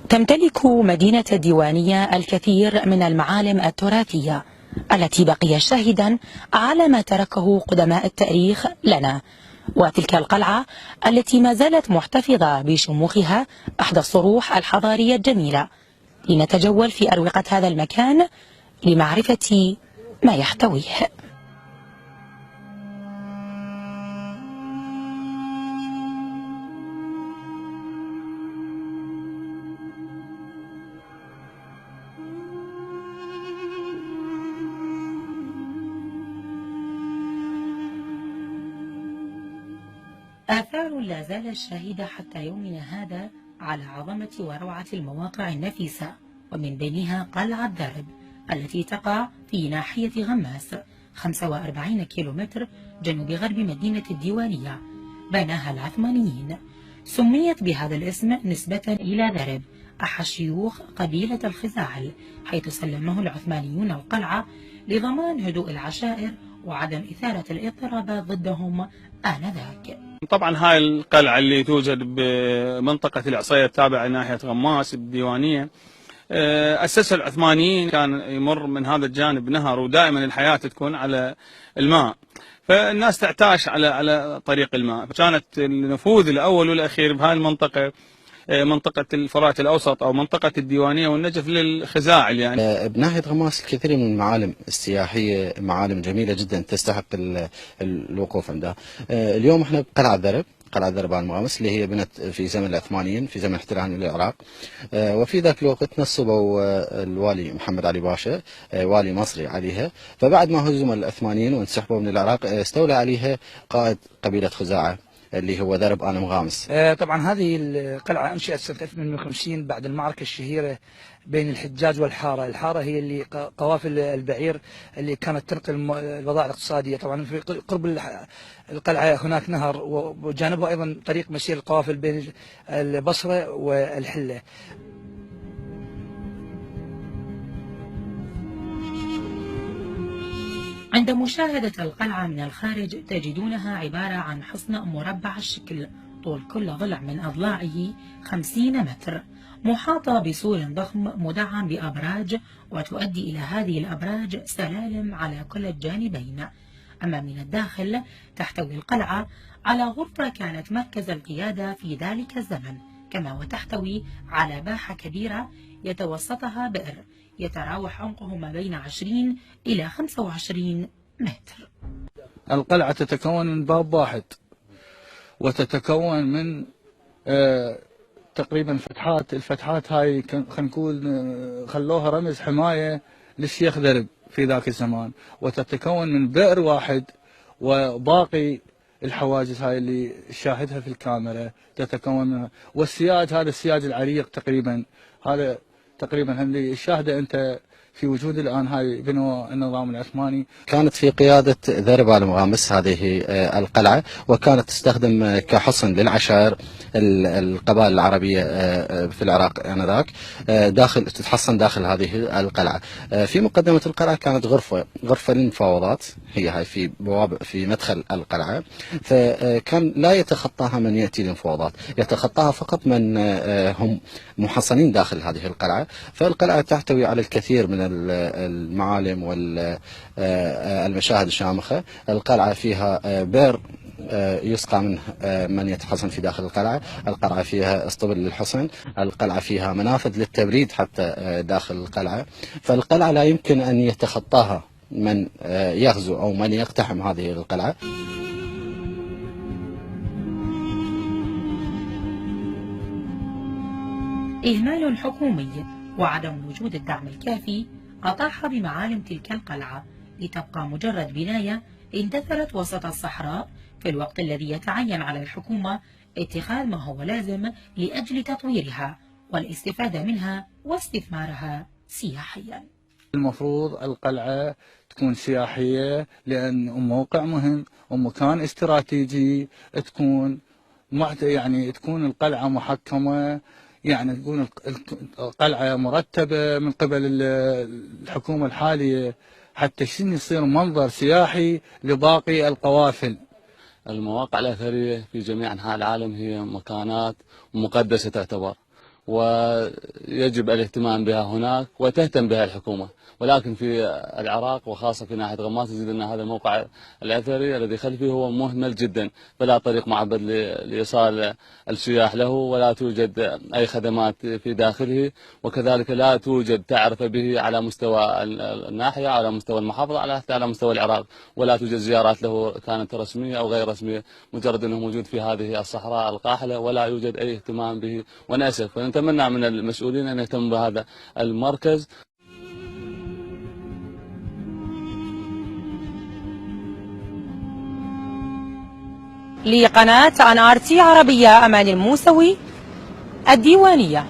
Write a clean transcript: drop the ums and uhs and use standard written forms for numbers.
تمتلك مدينة الديوانية الكثير من المعالم التراثية التي بقي شاهدا على ما تركه قدماء التاريخ لنا، وتلك القلعة التي ما زالت محتفظة بشموخها أحدى الصروح الحضارية الجميلة. لنتجول في أروقة هذا المكان لمعرفة ما يحتويه. آثار لا زالت شاهدة حتى يومنا هذا على عظمة وروعة المواقع النفيسة، ومن بينها قلعة درب التي تقع في ناحية غماس 45 كيلومتر جنوب غرب مدينة الديوانية. بناها العثمانيين، سميت بهذا الاسم نسبة إلى درب أحد شيوخ قبيلة الخزاعل، حيث سلمه العثمانيون القلعة لضمان هدوء العشائر وعدم إثارة الاضطرابات ضدهم آنذاك. طبعا هاي القلعة اللي توجد بمنطقة العصية التابعة لناحية غماس بالديوانية، أسسها العثمانيين، كان يمر من هذا الجانب نهر ودائما الحياة تكون على الماء، فالناس تعتاش على طريق الماء. كانت النفوذ الأول والأخير بهاي المنطقة منطقة الفرات الأوسط أو منطقة الديوانية والنجف للخزاعل. يعني بناحية غماس الكثير من المعالم السياحية، معالم جميلة جدا تستحق الوقوف عندها. اليوم احنا بقلعة درب، قلعة درب المغامس اللي هي بنت في زمن العثمانيين في زمن احتلالهم للعراق، وفي ذاك الوقت نصبوا الوالي محمد علي باشا والي مصري عليها، فبعد ما هزموا العثمانيين وانسحبوا من العراق استولى عليها قائد قبيلة خزاعة اللي هو درب آل مغامس. طبعا هذه القلعة أنشئت سنة 1850 بعد المعركة الشهيرة بين الحجاج والحارة. الحارة هي اللي قوافل البعير اللي كانت تنقل البضائع الاقتصادية. طبعا في قرب القلعة هناك نهر، وجانبه أيضا طريق مسير القوافل بين البصرة والحلة. عند مشاهدة القلعة من الخارج تجدونها عبارة عن حصن مربع الشكل، طول كل ضلع من أضلاعه 50 متر، محاطة بسور ضخم مدعم بأبراج، وتؤدي إلى هذه الأبراج سلالم على كل الجانبين. أما من الداخل تحتوي القلعة على غرفة كانت مركز القيادة في ذلك الزمن، كما وتحتوي على باحة كبيرة يتوسطها بئر يتراوح عمقه ما بين 20 إلى 25 متر. القلعة تتكون من باب واحد، وتتكون من تقريبا الفتحات هاي خلينا نقول خلوها رمز حماية للشيخ درب في ذاك الزمان، وتتكون من بئر واحد، وباقي الحواجز هاي اللي شاهدها في الكاميرا تتكون منها، والسياج هذا السياج العريق تقريبا، هذا تقريبا اللي شاهده انت في وجود الان هاي بنوا النظام العثماني. كانت في قياده درب آل مغامس هذه القلعه، وكانت تستخدم كحصن للعشائر القبائل العربيه في العراق انذاك، تتحصن داخل هذه القلعه. في مقدمه القلعه كانت غرفه للمفاوضات، هي هاي في بوابه في مدخل القلعه، فكان لا يتخطاها من ياتي للمفاوضات، يتخطاها فقط من هم محصنين داخل هذه القلعه. فالقلعه تحتوي على الكثير من المعالم والمشاهد الشامخة. القلعة فيها بئر يسقى منه من يتحصن في داخل القلعة. القلعة فيها اسطبل للحصن. القلعة فيها منافذ للتبريد حتى داخل القلعة. فالقلعة لا يمكن أن يتخطاها من يغزو أو من يقتحم هذه القلعة. إهمال حكومي وعدم وجود الدعم الكافي أطاح بمعالم تلك القلعة لتبقى مجرد بناية اندثرت وسط الصحراء، في الوقت الذي يتعين على الحكومة اتخاذ ما هو لازم لأجل تطويرها والاستفادة منها واستثمارها سياحيا. المفروض القلعة تكون سياحية، لأن موقع مهم ومكان استراتيجي، تكون يعني تكون القلعة محكمة، يعني تكون القلعة مرتبة من قبل الحكومة الحالية، حتى يصير منظر سياحي لباقي القوافل. المواقع الأثرية في جميع أنحاء العالم هي مكانات مقدسة تعتبر، ويجب الاهتمام بها هناك وتهتم بها الحكومة. ولكن في العراق وخاصة في ناحية غماس يجد أن هذا الموقع الأثري الذي خلفه هو مهمل جدا، فلا طريق معبد لإيصال السياح له، ولا توجد أي خدمات في داخله، وكذلك لا توجد تعرف به على مستوى الناحية، على مستوى المحافظة، حتى على مستوى العراق، ولا توجد زيارات له كانت رسمية أو غير رسمية، مجرد أنه موجود في هذه الصحراء القاحلة ولا يوجد أي اهتمام به، ونأسف. فنتمنى من المسؤولين أن يهتموا بهذا المركز. لقناة NRT عربية، أمان الموسوي، الديوانية.